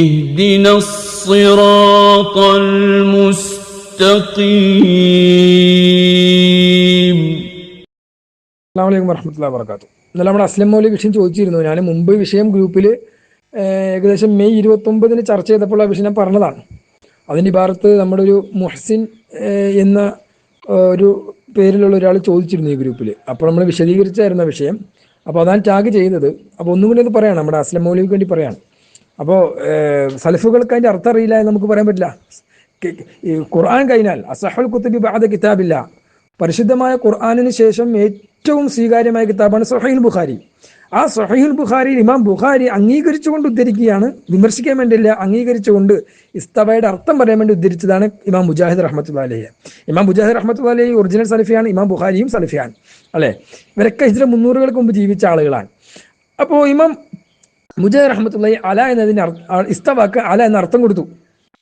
اهدنا الصراط المستقيم. അസ്സലാമു അലൈക്കും വറഹ്മത്തുള്ളാഹി വബറകാതുഹു. ഇന്നലെ നമ്മുടെ അസ്ലം മൗലവി വിഷയം ചോദിച്ചിരുന്നു. ഞാൻ മുമ്പ് വിഷയം ഗ്രൂപ്പിൽ ഏകദേശം മെയ് 29 ചർച്ച ചെയ്തപ്പോൾ ആ വിഷയം പറഞ്ഞതാണ്. അതിൻ്റെ ഭാഗത്ത് നമ്മുടെ ഒരു മുഹ്സിൻ എന്ന ഒരു പേരിലുള്ള ഒരാൾ ചോദിച്ചിരുന്നു ഈ ഗ്രൂപ്പിൽ. അപ്പോൾ നമ്മൾ വിശദീകരിച്ചായിരുന്ന വിഷയം. അപ്പോൾ അതാണ് ടാഗ് ചെയ്തത്. അപ്പോൾ ഒന്നും കൂടി അത് പറയാണ്, നമ്മുടെ അസ്ലം മൗലവിക്ക് വേണ്ടി പറയാണ്. അപ്പോൾ സലഫുകൾക്ക് അതിൻ്റെ അർത്ഥം അറിയില്ല എന്ന് നമുക്ക് പറയാൻ പറ്റില്ല. ഈ ഖുർആൻ കഴിഞ്ഞാൽ അസഹുൽ കുത്തുബി ബഅദ കിതാബില്ല, പരിശുദ്ധമായ ഖുർആനിന് ശേഷം ഏറ്റവും സ്വീകാര്യമായ കിതാബാണ് സ്വഹീഹുൽ ബുഖാരി. ആ സ്വഹീഹുൽ ബുഖാരി ഇമാം ബുഖാരി അംഗീകരിച്ചുകൊണ്ട് ഉദ്ധരിക്കുകയാണ്, വിമർശിക്കാൻ വേണ്ടിയില്ല, അംഗീകരിച്ചുകൊണ്ട് ഇസ്തവയുടെ അർത്ഥം പറയാൻ വേണ്ടി ഉദ്ധരിച്ചതാണ് ഇമാം മുജാഹിദ് റഹ്മത്തുള്ളാഹി അലൈഹി. ഇമാം മുജാഹിദ് റഹ്മത്തുള്ളാഹി അലൈഹി ഒറിജിനൽ സലഫിയാണ്, ഇമാം ബുഖാരിയും സലഫിയാണ് അല്ലേ. ഇവരൊക്കെ ഹിജ്റ 300 മുമ്പ് ജീവിച്ച ആളുകളാണ്. അപ്പോൾ ഇമാം മുജാഹിദ് റഹ്മത്തുള്ളാഹി അല എന്നതിന് ഇസ്തവാക്ക് അല എന്ന അർത്ഥം കൊടുത്തു.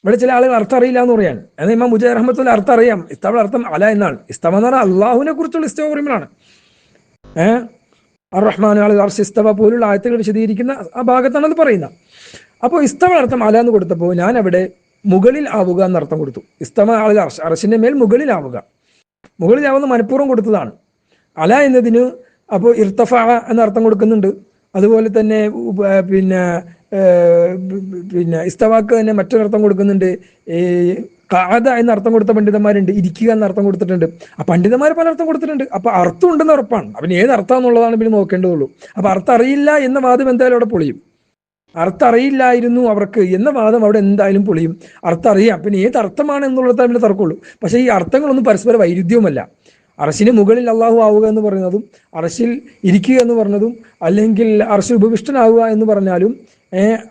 ഇവിടെ ചില ആളുകൾ അർത്ഥം അറിയില്ല എന്ന് പറയാണ്. എന്നാൽ ഇമാം മുജാഹിദ് റഹ്മത്തുള്ളാഹി അർത്ഥം അറിയാം. ഇസ്തവയുടെ അർത്ഥം അല എന്നാണ്. ഇസ്തവ എന്ന് പറഞ്ഞാൽ അള്ളാഹുവിനെ കുറിച്ചുള്ള ഇസ്തവ പറയുമ്പോഴാണ്. അർ-റഹ്മാൻ അലൽ അർശ് ഇസ്തവ പോലുള്ള ആയത്തുകൾ വിശദീകരിക്കുന്ന ആ ഭാഗത്താണ് അത് പറയുന്നത്. അപ്പോൾ ഇസ്തവ അർത്ഥം അല എന്ന് കൊടുത്തപ്പോൾ ഞാൻ അവിടെ മുകളിൽ ആവുക എന്നർത്ഥം കൊടുത്തു. ഇസ്തവ അലൽ അർശ്, അർശിന്റെ മേൽ മുകളിലാവുക, മുകളിലാവുന്ന മനഃപൂർവ്വം കൊടുത്തതാണ്. അല എന്നതിന് അപ്പോൾ ഇർത്തഫ എന്ന അർത്ഥം കൊടുക്കുന്നുണ്ട്. അതുപോലെ തന്നെ പിന്നെ ഇസ്തവാക്ക് തന്നെ മറ്റൊരർത്ഥം കൊടുക്കുന്നുണ്ട്. ഖഅദ എന്ന അർത്ഥം കൊടുത്ത പണ്ഡിതന്മാരുണ്ട്, ഇരിക്കുക എന്ന അർത്ഥം കൊടുത്തിട്ടുണ്ട്. ആ പണ്ഡിതന്മാർ പല അർത്ഥം കൊടുത്തിട്ടുണ്ട്. അപ്പൊ അർത്ഥം ഉണ്ടെന്ന് ഉറപ്പാണ്. അവന് ഏത് അർത്ഥം എന്നുള്ളതാണ് പിന്നെ നോക്കേണ്ടതുള്ളൂ. അപ്പൊ അർത്ഥം അറിയില്ല എന്ന വാദം എന്തായാലും അവിടെ പൊളിയും. അർത്ഥം അറിയില്ലായിരുന്നു അവർക്ക് എന്ന വാദം അവിടെ എന്തായാലും പൊളിയും. അർത്ഥം അറിയാം, പിന്നെ ഏത് അർത്ഥമാണ് എന്നുള്ളത് അതിന്റെ തർക്കമുള്ളൂ. പക്ഷേ ഈ അർത്ഥങ്ങളൊന്നും പരസ്പര വൈരുദ്ധ്യവുമല്ല. അർശിന് മുകളിൽ അള്ളാഹു ആവുക എന്ന് പറയുന്നതും അർശിൽ ഇരിക്കുക എന്ന് പറഞ്ഞതും, അല്ലെങ്കിൽ അർശിൽ ഉപവിഷ്ടനാവുക എന്ന് പറഞ്ഞാലും,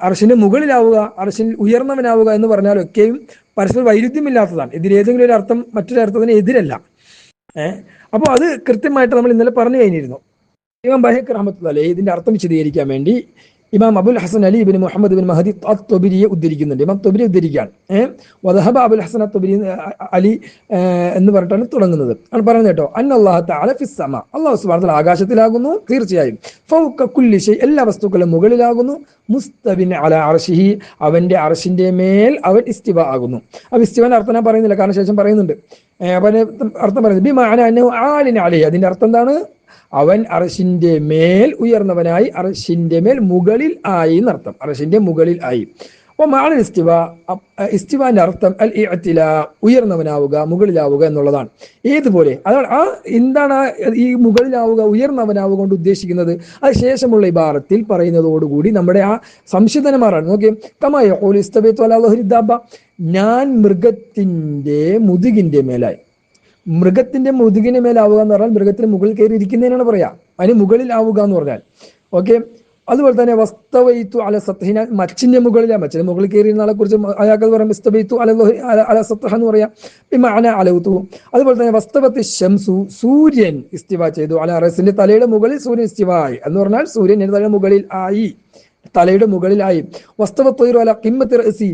അർശിന് മുകളിലാവുക, അർശിൽ ഉയർന്നവനാവുക എന്ന് പറഞ്ഞാലും ഒക്കെയും പരസ്പര വൈരുദ്ധ്യമില്ലാത്തതാണ്. ഇതിലേതെങ്കിലും ഒരു അർത്ഥം മറ്റൊരു അർത്ഥത്തിന് എതിരല്ല. അപ്പോൾ അത് കൃത്യമായിട്ട് നമ്മൾ ഇന്നലെ പറഞ്ഞു കഴിഞ്ഞിരുന്നു. ഇമാം ബൈഹഖി റഹ്മത്തുള്ളാഹി അലൈഹി ഇതിന്റെ അർത്ഥം വിശദീകരിക്കാൻ വേണ്ടി ഇമാം അബുൽ ഹസൻ അലി ഇബ്നു മുഹമ്മദ് ബിൻ മഹദി അത്തൊബരിയെ ഉദ്ധരിക്കുന്നുണ്ട്. ഇമാം തൊബരി ഉദ്ധരിക്കുകയാണ്. വദഹബ അബുൽ ഹസൻ അത്തൊബരി അലി എന്ന് പറഞ്ഞിട്ടാണ് തുടങ്ങുന്നത്. ആണ് പറയുന്നത് കേട്ടോ. അന്നല്ലാഹു തആല ഫിസ് സമ, അല്ലാഹു സുബ്ഹാനഹു വ തആല ആകാശത്തിലാകുന്നു, തീർച്ചയായും. ഫൗക കുല്ലി ഷൈ, എല്ലാ വസ്തുക്കളും മുകളിലാകുന്നു. മുസ്തവിൻ അലാ അർശിഹി, അവന്റെ അർശിന്റെ മേൽ അവൻ ഇസ്തിവ ആകുന്നു. അപ്പോൾ ഇസ്തിവന്റെ അർത്ഥം ഞാൻ പറയുന്നില്ല, കാരണം ശേഷം പറയുന്നുണ്ട്. അവന് അർത്ഥം പറയുന്നത് ബിമഅന അന്നഹു ആലിൻ അലൈഹി, അതിന്റെ അർത്ഥം എന്താണ്? അവൻ അർശിന്റെ മേൽ ഉയർന്നവനായി, അർശിന്റെ മേൽ മുകളിൽ ആയി എന്നർത്ഥം. അർശിന്റെ മുകളിൽ ആയി. അപ്പോൾ മാഅന ഇസ്തിവ, ഇസ്തിവാന്റെ അർത്ഥം അൽ ഇഅ്തിലാ, ഉയർന്നവനാവുക, മുകളിലാവുക എന്നുള്ളതാണ്. ഏതുപോലെ അതാണ് ആ എന്താണ് ഈ മുകളിലാവുക, ഉയർന്നവനാവുക കൊണ്ട് ഉദ്ദേശിക്കുന്നത്? അത് ശേഷമുള്ള ഇബാറത്തിൽ പറയുന്നതോടുകൂടി നമ്മുടെ ആ സംശയത്തിന് മാറാണ്. നോക്കിയേ, കമാ യഖൂലു ഇസ്തവൈതു അലാ ദഹരി ദാബ, ഞാൻ മൃഗത്തിന്റെ മുതുകിന്റെ മേലായി. മൃഗത്തിന്റെ മുതുകിന് മേലാവുക എന്ന് പറഞ്ഞാൽ മൃഗത്തിന് മുകളിൽ കയറി ഇരിക്കുന്നതിനാണ് പറയാ. അതിന് മുകളിൽ ആവുക എന്ന് പറഞ്ഞാൽ ഓക്കെ. അതുപോലെ തന്നെ വസ്തവൈതു അല സത്ഹിന, മച്ചിന്റെ മുകളിലാണ്. മച്ചിന്റെ മുകളിൽ കയറിയിരുന്ന ആളെ കുറിച്ച് അയാൾക്ക് പറയാം വസ്തവൈതു അല സത്ഹ എന്ന് പറയാം. ബിമഅന അലൗതു. അതുപോലെ തന്നെ വസ്തവത്തി ശംസു, സൂര്യൻ ഇസ്തിവ ചെയ്തു. അല റസിന്റെ തലയുടെ മുകളിൽ സൂര്യൻ ഇസ്തിവായി എന്ന് പറഞ്ഞാൽ സൂര്യൻ എന്റെ തലയുടെ മുകളിൽ ആയി, തലയുടെ മുകളിലായി. വസ്തവത്തൊരു അല ഖിമ്മത്തി റസി,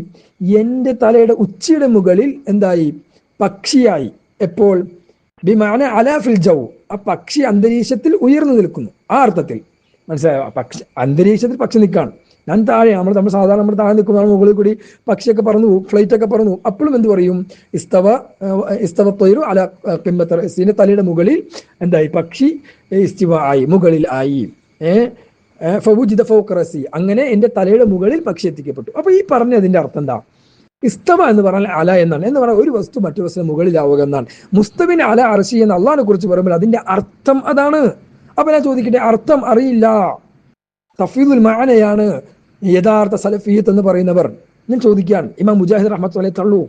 എന്റെ തലയുടെ ഉച്ചിയുടെ മുകളിൽ എന്തായി? പക്ഷിയായി. എപ്പോൾ? ബിമഅന അലാ ഫിൽ ജൗ, ആ പക്ഷി അന്തരീക്ഷത്തിൽ ഉയർന്നു നിൽക്കുന്നു. ആ അർത്ഥത്തിൽ മനസ്സിലായോ? പക്ഷി അന്തരീക്ഷത്തിൽ പക്ഷി നിൽക്കാണ്. ഞാൻ താഴെ, നമ്മൾ സാധാരണ നമ്മൾ താഴെ നിൽക്കുന്നതാണ്, മുകളിൽ കൂടി പക്ഷിയൊക്കെ പറന്നു, ഫ്ലൈറ്റ് ഒക്കെ പറന്നു. അപ്പോഴും എന്ത് പറയും? ഇസ്തവത്തൊരു അല ഖിമ്മത്തി റസിന്റെ തലയുടെ മുകളിൽ എന്തായി? പക്ഷി ഇസ്തിവ ആയി, മുകളിൽ ആയി. ഫവുജിദ ഫൗക റസി, അങ്ങനെ എന്റെ തലയുടെ മുകളിൽ പക്ഷി എത്തിക്കപ്പെട്ടു. അപ്പൊ ഈ പറഞ്ഞതിന്റെ അർത്ഥം എന്താ? ഇസ്തവ എന്ന് പറഞ്ഞാൽ അല എന്നാണ്. എന്ന് പറഞ്ഞാൽ ഒരു വസ്തു മറ്റു വസ്തു മുകളിലാവുക എന്നാണ്. മുസ്തവിൻ അല അർശി എന്ന് അള്ളാഹിനെ കുറിച്ച് പറയുമ്പോൾ അതിന്റെ അർത്ഥം അതാണ്. അപ്പൊ ഞാൻ ചോദിക്കട്ടെ, അർത്ഥം അറിയില്ല, തഫ്വീദുൽ മഅനയാണ് യഥാർത്ഥ സലഫിയ്യത്ത് എന്ന് പറയുന്നവർ. ഞാൻ ചോദിക്കുകയാണ്, ഇമാം മുജാഹിദ് റഹ്മത്തുള്ളാഹി തള്ളൂ?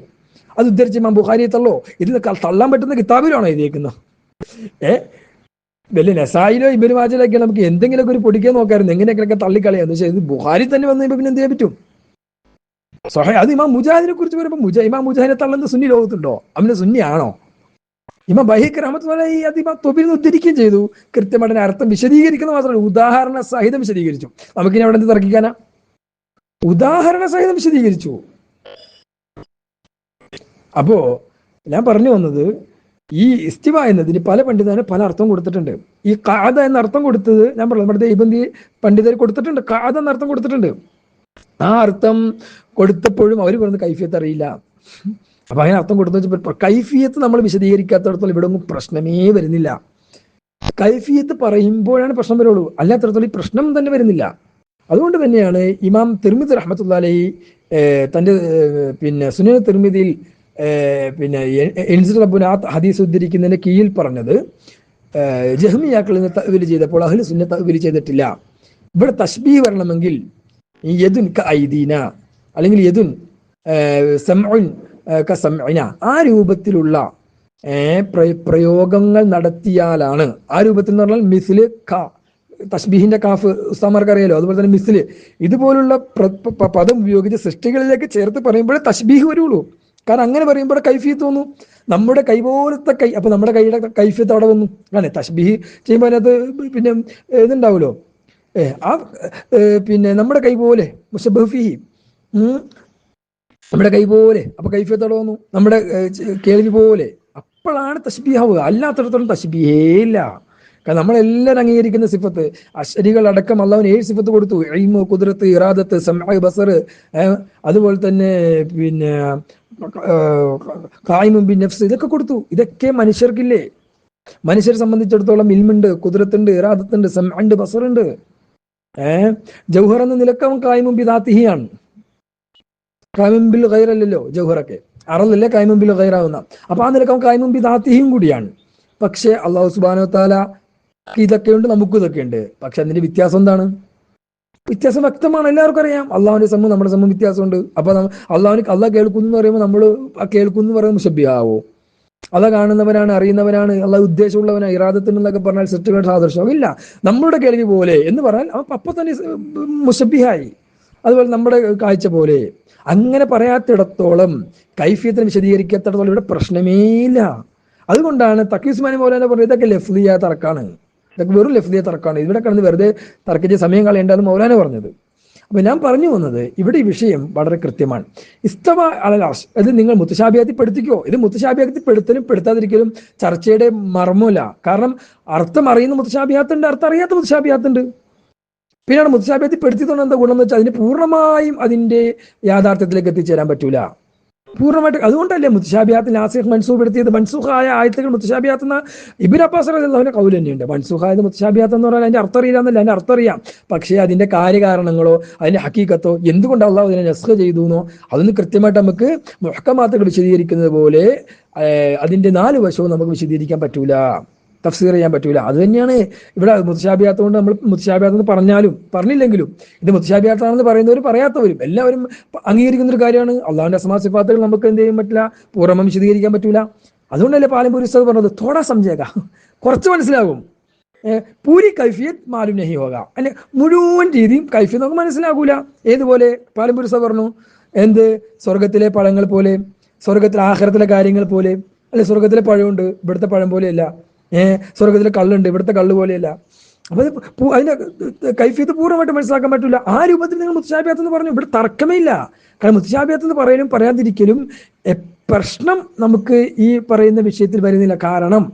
അത് ഉദ്ധരിച്ച് ഇമാം ബുഖാരിയെ തള്ളോ? ഇതിന് തള്ളാൻ പറ്റുന്ന കിതാബിലാണോ എഴുതിയേക്കുന്നത്? വലിയ നസായിലോ ഇബ്നു മാജയിലൊക്കെ നമുക്ക് എന്തെങ്കിലുമൊക്കെ ഒരു പൊടിക്കാൻ നോക്കായിരുന്നു, എങ്ങനെയൊക്കെ തള്ളിക്കളയാന്ന്. പക്ഷേ ഇത് ബുഖാരി തന്നെ വന്നു കഴിയുമ്പോൾ പിന്നെ എന്ത് ചെയ്യാൻ പറ്റും? അത് ഇമാം മുജാഹിദിനെ കുറിച്ച് പറയുമ്പോൾ ഇമാം മുജാഹിദിനെ തള്ളുന്ന സുന്നി ലോകത്തുണ്ടോ? അവന് സുന്നിയാണോ? ഇമാം ബൈഹഖി റഹ്മത്തുള്ളാഹി അത് ഇമാം തൊബരിന്ന് ഉദ്ധരിക്കുകയും ചെയ്തു. കൃത്യമായിട്ട് അർത്ഥം വിശദീകരിക്കുന്നത് മാത്രമല്ല, ഉദാഹരണ സഹിതം വിശദീകരിച്ചു. നമുക്കിനി അവിടെ എന്ത് തർക്കിക്കാനാ? ഉദാഹരണ സഹിതം വിശദീകരിച്ചു. അപ്പോ ഞാൻ പറഞ്ഞു വന്നത്, ഈ ഇസ്തിവ എന്നതിന് പല പണ്ഡിതരും പല അർത്ഥം കൊടുത്തിട്ടുണ്ട്. ഈ ഖഅദ എന്ന അർത്ഥം കൊടുത്തത് ഞാൻ പറഞ്ഞു, നമ്മുടെ ദേവബന്ദി പണ്ഡിതർ കൊടുത്തിട്ടുണ്ട്. ഖഅദ എന്ന അർത്ഥം കൊടുത്തിട്ടുണ്ട്. ആ അർത്ഥം കൊടുത്തപ്പോഴും അവർ പറയുന്നത് കൈഫിയത്ത് അറിയില്ല. അപ്പൊ അങ്ങനെ അർത്ഥം കൊടുത്തു വെച്ചപ്പോൾ കൈഫിയത്ത് നമ്മൾ വിശദീകരിക്കാത്തടത്തോളം ഇവിടെ ഒന്നും പ്രശ്നമേ വരുന്നില്ല. കൈഫിയത്ത് പറയുമ്പോഴാണ് പ്രശ്നം വരുള്ളൂ, അല്ലാത്തടത്തോളം ഈ പ്രശ്നം തന്നെ വരുന്നില്ല. അതുകൊണ്ട് തന്നെയാണ് ഇമാം തിർമിദി റഹ്മത്തുള്ളാഹി അലൈഹി തന്റെ പിന്നെ സുനൻ തിർമിദിയിൽ പിന്നെ ഹദീസ് ഉദ്ധരിക്കുന്നതിന്റെ കീഴിൽ പറഞ്ഞത്, ജഹ്മിയാക്കൾ നിന്ന് തഅ്വീൽ ചെയ്തപ്പോൾ അഹ്ലു സുന്ന തഅ്വീൽ ചെയ്തിട്ടില്ല. ഇവിടെ തശ്ബീഹ് വരണമെങ്കിൽ യദുൻ കഐദീന അല്ലെങ്കിൽ യദുൻ സമഉൻ കസംഇന ആ രൂപത്തിലുള്ള പ്രയോഗങ്ങൾ നടത്തിയാലാണ്. ആ രൂപത്തിൽ എന്ന് പറഞ്ഞാൽ മിസ്ല് ക, തശ്ബീഹിന്റെ കാഫ് ഉസ്താമാർക്ക് അറിയാലോ, അതുപോലെ തന്നെ മിസ്ല് ഇതുപോലുള്ള പദം ഉപയോഗിച്ച് സൃഷ്ടികളിലേക്ക് ചേർത്ത് പറയുമ്പോഴേ തശ്ബീഹ് വരുള്ളൂ. കാരണം അങ്ങനെ പറയുമ്പോൾ കൈഫിയത്ത് തോന്നും, നമ്മുടെ കൈ പോലത്തെ കൈ. അപ്പൊ നമ്മുടെ കൈയുടെ കൈഫിയത്ത് അവിടെ വന്നു. അല്ലെ, തശ്ബീഹ് ചെയ്യുമ്പോൾ അതിനകത്ത് പിന്നെ ഇതുണ്ടാവുമല്ലോ, ആ പിന്നെ നമ്മുടെ കൈ പോലെ മുശബ്ബഹ് നമ്മുടെ കൈ പോലെ. അപ്പൊ കൈഫിയത്ത് അവിടെ വന്നു, നമ്മുടെ കേൾവി പോലെ. അപ്പോഴാണ് തശ്ബീഹ് ആവുക, അല്ലാത്തടത്തോളം തശ്ബീഹേ ഇല്ല. കാരണം നമ്മളെല്ലാവരും അംഗീകരിക്കുന്ന സിഫത്ത്, അശ്ശരികൾ അടക്കം അള്ളാഹുവിന് 7 സിഫത്ത് കൊടുത്തു: ഇൽമ്, ഖുദ്റത്ത്, ഇറാദത്ത്, സമഅ, ബസർ. അതുപോലെ തന്നെ പിന്നെ ഖായിമുൻ ബിൻ നഫ്സ്, ഇതൊക്കെ കൊടുത്തു. ഇതൊക്കെ മനുഷ്യർക്കില്ലേ? മനുഷ്യരെ സംബന്ധിച്ചിടത്തോളം ഇൽമുണ്ട്, ഖുദ്റത്തുണ്ട്, ഇറാദത്തുണ്ട്, സമഅണ്ട്, ബസറുണ്ട്. ജൗഹർ എന്ന നിലക്ക് അവൻ ഖായിമുൻ ബിദാത്തിഹിയാണ്. ഖായിമുൻ ബിൽ ഗൈറല്ലല്ലോ ജൗഹറൊക്കെ, അറലല്ലേ ഖായിമുൻ ബിൽ ഗൈറാവുന്ന. അപ്പൊ ആ നിലക്ക് അവൻ ഖായിമുൻ ബിദാത്തിഹിയും കൂടിയാണ്. പക്ഷെ അള്ളാഹു സുബ്ഹാനഹു വ തആല ഇതൊക്കെയുണ്ട്, നമുക്കും ഇതൊക്കെയുണ്ട്. പക്ഷെ അതിന്റെ വ്യത്യാസം എന്താണ്? വ്യത്യാസം വ്യക്തമാണ്, എല്ലാവർക്കും അറിയാം. അള്ളാഹുവിന്റെ സമൂഹം നമ്മുടെ സമൂഹം വ്യത്യാസമുണ്ട്. അപ്പൊ അള്ളാഹ് കേൾക്കുന്നു എന്ന് പറയുമ്പോൾ നമ്മൾ ആ കേൾക്കുന്നു എന്ന് പറയുമ്പോൾ മുശബ്ബിഹാവോ? അള്ളാഹ് കാണുന്നവനാണ്, അറിയുന്നവനാണ്, അള്ളാഹ് ഉദ്ദേശമുള്ളവനാണ്, ഇറാദത്തുന്നൊക്കെ പറഞ്ഞാൽ സൃഷ്ടികളുടെ സാദൃശ്യം ഇല്ല. നമ്മുടെ കേൾവി പോലെ എന്ന് പറഞ്ഞാൽ അപ്പൊ തന്നെ മുശബ്ബിഹായി. അതുപോലെ നമ്മുടെ കാഴ്ച പോലെ. അങ്ങനെ പറയാത്തിടത്തോളം, കൈഫിയത്തിന് വിശദീകരിക്കാത്തിടത്തോളം ഇവിടെ പ്രശ്നമേ ഇല്ല. അതുകൊണ്ടാണ് തഖി ഉസ്മാനി മൗലാന പറഞ്ഞത് ഇതൊക്കെ ലഫ്ലിയ തർക്കാണ്, ഇതൊക്കെ വെറും ലഫ്ലിയ തർക്കാണ്, ഇവിടെ കിടന്ന് വെറുതെ തർക്കിച്ച് സമയം കളയേണ്ടതെന്ന് മൗലാന പറഞ്ഞത്. അപ്പൊ ഞാൻ പറഞ്ഞു വന്നത്, ഇവിടെ ഈ വിഷയം വളരെ കൃത്യമാണ്. ഇസ്തവ അലൽ അർശ്, അത് നിങ്ങൾ മുത്തശാബിഹത്തിൽ പെടുത്തിക്കോ. ഇത് മുത്തശാബിഹത്തിൽ പെടുത്തലും പെടുത്താതിരിക്കലും ചർച്ചയുടെ മർമ്മമില്ല. കാരണം അർത്ഥം അറിയുന്ന മുത്തശാബിഹാത്തുണ്ട്, അർത്ഥം അറിയാത്ത മുത്തശാബിഹാത്തുണ്ട്. പിന്നെയാണ് മുത്തശാബിഹത്തിൽ പെടുത്തിയതുകൊണ്ട് എന്താ ഗുണം എന്ന് വെച്ചാൽ അതിന് പൂർണ്ണമായും അതിന്റെ യാഥാർത്ഥ്യത്തിലേക്ക് എത്തിച്ചേരാൻ പറ്റൂല പൂർണ്ണമായിട്ട്. അതുകൊണ്ടല്ലേ മുത്തശാബിഹാത്തിൽ നാസിഖ് മൻസൂഖ് എടുത്തിയത്. മൻസൂഖായ ആയത്തുകൾ മുത്തശാബിഹാത്ത് എന്ന ഇബ്നു അബ്ബാസ് റളിയല്ലാഹുവിന്റെ ഖൗൽ തന്നെയുണ്ട്. മൻസൂഖായത് മുത്തശാബിഹാത്ത് എന്ന് പറഞ്ഞാൽ അതിന്റെ അർത്ഥം അറിയില്ല എന്നല്ല, അതിന്റെ അർത്ഥം അറിയാം. പക്ഷേ അതിന്റെ കാര്യകാരണങ്ങളോ അതിന്റെ ഹക്കീക്കത്തോ എന്തുകൊണ്ട് അള്ളാഹു അതിനെ നസ്ഖ് ചെയ്തു എന്നോ അതൊന്ന് കൃത്യമായിട്ട് നമുക്ക് മുഹ്കമാത്തുകൾ വിശദീകരിക്കുന്നത് പോലെ അതിന്റെ 4 വശവും നമുക്ക് വിശദീകരിക്കാൻ പറ്റൂല, തഫ്സീർ ചെയ്യാൻ പറ്റൂല. അത് തന്നെയാണ് ഇവിടെ മുത്തശാബിഹാത്ത് കൊണ്ട് നമ്മൾ മുത്തശാബിഹാത്ത് എന്ന് പറഞ്ഞാലും പറഞ്ഞില്ലെങ്കിലും ഇത് മുത്തശാബിഹാത്താണെന്ന് പറയുന്നവരും പറയാത്തവരും എല്ലാവരും അംഗീകരിക്കുന്ന ഒരു കാര്യമാണ്. അള്ളാഹുവിന്റെ അസ്മാ സിഫാത്തുകൾ നമുക്ക് എന്ത് ചെയ്യാൻ പറ്റില്ല, പൂർണ്ണമായി വിശദീകരിക്കാൻ പറ്റൂല. അതുകൊണ്ടല്ലേ പാലംപൂരി ഉസ്താദ് പറഞ്ഞത് തോടാ സംജേക, കുറച്ച് മനസ്സിലാകും. പൂരി കൈഫിയത്ത് മാലും നഹി ഹോക, അല്ലെ മുഴുവൻ രീതിയും കൈഫിയത്ത് നമുക്ക് മനസ്സിലാകൂല. ഏതുപോലെ പാലംപൂരി ഉസ്താദ് പറഞ്ഞു, എന്ത് സ്വർഗത്തിലെ പഴങ്ങൾ പോലെ, സ്വർഗത്തിലെ ആഖിറത്തിലെ കാര്യങ്ങൾ പോലെ. അല്ലെ, സ്വർഗത്തിലെ പഴമുണ്ട്, ഇവിടുത്തെ പഴം പോലെയല്ല. സ്വർഗത്തിലെ കള്ളുണ്ട്, ഇവിടുത്തെ കള്ള് പോലെയല്ല. അപ്പൊ അതിന്റെ കൈഫിയത്ത് പൂർണ്ണമായിട്ട് മനസ്സിലാക്കാൻ പറ്റില്ല. ആ രൂപത്തിൽ നിങ്ങൾ മുത്തശാബിഹാത്ത് എന്ന് പറഞ്ഞു, ഇവിടെ തർക്കമേ ഇല്ല. കാരണം മുത്തശാബിഹാത്ത് എന്ന് പറയലും പറയാതിരിക്കലും പ്രശ്നം നമുക്ക് ഈ പറയുന്ന വിഷയത്തിൽ വരുന്നില്ല. കാരണം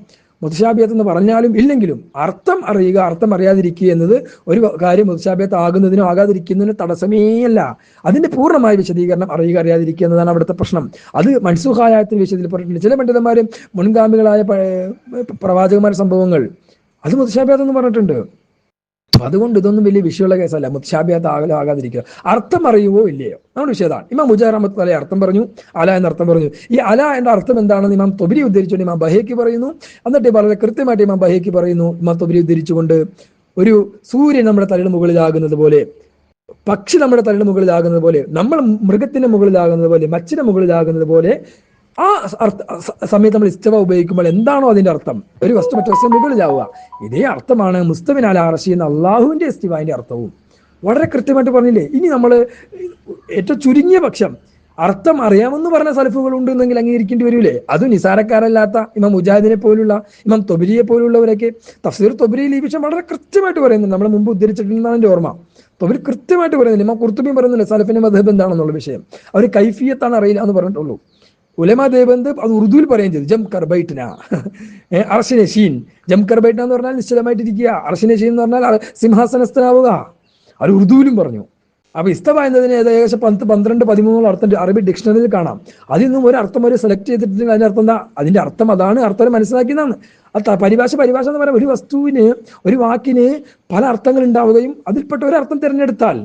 മുത്തശാബിഹാത്ത് എന്ന് പറഞ്ഞാലും ഇല്ലെങ്കിലും അർത്ഥം അറിയുക, അർത്ഥം അറിയാതിരിക്കുക എന്നത് ഒരു കാര്യം മുത്തശാബിഹാത്ത് ആകുന്നതിനോ ആകാതിരിക്കുന്നതിനോ തടസ്സമേ അല്ല. അതിന്റെ പൂർണ്ണമായ വിശദീകരണം അറിയുക, അറിയാതിരിക്കുക എന്നതാണ് അവിടുത്തെ പ്രശ്നം. അത് മൻസൂഖായത്തിന്റെ വിഷയത്തിൽ പറഞ്ഞിട്ടുണ്ട്. ചില പണ്ഡിതന്മാരും മുൻഗാമികളായ പ്രവാചകന്മാരുടെ സംഭവങ്ങൾ അത് മുത്തശാബിഹാത്ത് എന്ന് പറഞ്ഞിട്ടുണ്ട്. അതുകൊണ്ട് ഇതൊന്നും വലിയ വിഷയമുള്ള കേസല്ല. മുത്തശാബിഹാത്ത് ആകാതിരിക്കുക, അർത്ഥം അറിയുവോ ഇല്ലയോ നമ്മുടെ വിഷയതാണ്. ഇമാം മുജാഹിദ് റഹ്മത്തുള്ളാഹി അർത്ഥം പറഞ്ഞു, അല എന്ന അർത്ഥം പറഞ്ഞു. ഈ അല എന്ന അർത്ഥം എന്താണെന്ന് ഇമാം തൊബരി ഉദ്ധരിച്ചുകൊണ്ട് ഇമാം ബഹേക്കി പറയുന്നു. എന്നിട്ട് വളരെ കൃത്യമായിട്ട് ഇമാം ബഹേക്കി പറയുന്നു, ഇമാം തൊബരി ഉദ്ധരിച്ചുകൊണ്ട്, ഒരു സൂര്യൻ നമ്മുടെ തലയുടെ മുകളിലാകുന്നത് പോലെ, പക്ഷി നമ്മുടെ തലയുടെ മുകളിലാകുന്നത് പോലെ, നമ്മൾ മൃഗത്തിന്റെ മുകളിലാകുന്നത് പോലെ, മച്ചിന്റെ മുകളിലാകുന്നത് പോലെ, ആ സമയത്ത് നമ്മൾ ഇസ്തവ ഉപയോഗിക്കുമ്പോൾ എന്താണോ അതിന്റെ അർത്ഥം, ഒരു വസ്തു മറ്റു വസ്തു മുകളിലാവുക, ഇതേ അർത്ഥമാണ് മുസ്തവിൻ അല അർശി എന്ന അള്ളാഹുവിന്റെ ഇസ്തിവാന്റെ അർത്ഥവും. വളരെ കൃത്യമായിട്ട് പറഞ്ഞില്ലേ. ഇനി നമ്മൾ ഏറ്റവും ചുരുങ്ങിയ പക്ഷം അർത്ഥം അറിയാമെന്ന് പറഞ്ഞ സലഫുകൾ ഉണ്ടെന്നെങ്കിൽ അംഗീകരിക്കേണ്ടി വരൂലേ? അതും നിസാരക്കാരല്ലാത്ത ഇമാം മുജാഹിദിനെ പോലുള്ള ഇമാം തൊബരിയെ പോലുള്ളവരൊക്കെ തഫ്സീർ തൊബരിയിൽ ഈ വിഷയം വളരെ കൃത്യമായിട്ട് പറയുന്നുണ്ട്. നമ്മൾ മുമ്പ് ഉദ്ധരിച്ചിട്ടുണ്ടെന്നാണ് എൻ്റെ ഓർമ്മ. തൊബരി കൃത്യമായിട്ട് പറയുന്നില്ല. ഇമാം ഖുർത്തുബിയും പറയുന്നില്ല സലഫിന്റെ മദ്ഹബ് എന്താണെന്നുള്ള വിഷയം. അവർ കൈഫിയത്താണ് അറിയില്ല എന്ന് പറഞ്ഞിട്ടുള്ളൂ. ഉലമാ ദേവന്ത് അത് ഉറുദുവിൽ പറയുകയും ചെയ്തു, ജം കർബൈറ്റിന അർശനഷീൻ. ജം കർബൈറ്റിന എന്ന് പറഞ്ഞാൽ നിശ്ചലമായിട്ടിരിക്കുക, അർശനഷീൻ എന്ന് പറഞ്ഞാൽ സിംഹാസനസ്ഥനാവുക. അത് ഉറുദുവിലും പറഞ്ഞു. അപ്പൊ ഇസ്തവ എന്നതിന് ഏകദേശം 12-13 അർത്ഥം അറബി ഡിക്ഷണറിയിൽ കാണാം. അതിൽ നിന്നും ഒരു അർത്ഥം ഒരു സെലക്ട് ചെയ്തിട്ടുണ്ടെങ്കിൽ അതിന്റെ അർത്ഥം എന്താ? അതിന്റെ അർത്ഥം അതാണ്, അർത്ഥം മനസ്സിലാക്കിയതാണ്. പരിഭാഷ എന്ന് പറയാം, ഒരു വസ്തുവിന് ഒരു വാക്കിന് പല അർത്ഥങ്ങൾ ഉണ്ടാവുകയും അതിൽപ്പെട്ട ഒരു അർത്ഥം തിരഞ്ഞെടുത്താൽ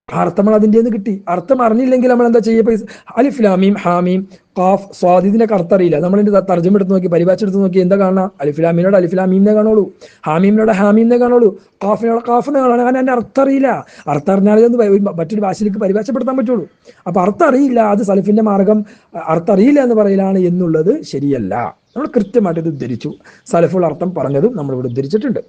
ആ അർത്ഥമാണ് അതിൻ്റെ നിന്ന് കിട്ടി. അർത്ഥം അറിഞ്ഞില്ലെങ്കിൽ നമ്മൾ എന്താ ചെയ്യുക? അലിഫ് ലാം മീം ഹാമീം ഖാഫ് സ്വാദ്, ഇതിനൊക്കെ അർത്ഥം അറിയില്ല. നമ്മളിന്റെ തർജ്ജമ എടുത്ത് നോക്കി, പരിഭാഷ എടുത്ത് നോക്കി എന്താ കാണാം? അലിഫ് ലാമിനോട് അലിഫ് ലാം മീമിനെ കാണുള്ളൂ, ഹാമീമിനോട് ഹാമീമിനെ കാണുള്ളൂ, ഖാഫിനോട് ഖാഫിനെ കാണുള്ളൂ. അങ്ങനെ എൻ്റെ അർത്ഥം അറിയില്ല. അർത്ഥം അറിഞ്ഞാലേ മറ്റൊരു ഭാഷയിലേക്ക് പരിഭാഷപ്പെടുത്താൻ പറ്റുള്ളൂ. അപ്പൊ അർത്ഥം അറിയില്ല, അത് സലഫിന്റെ മാർഗം. അർത്ഥം അറിയില്ല എന്ന് പറയലാണ് എന്നുള്ളത് ശരിയല്ല. നമ്മൾ കൃത്യമായിട്ട് ഇത് ഉദ്ധരിച്ചു. സലഫുൾ അർത്ഥം പറഞ്ഞതും നമ്മളിവിടെ ഉദ്ധരിച്ചിട്ടുണ്ട്.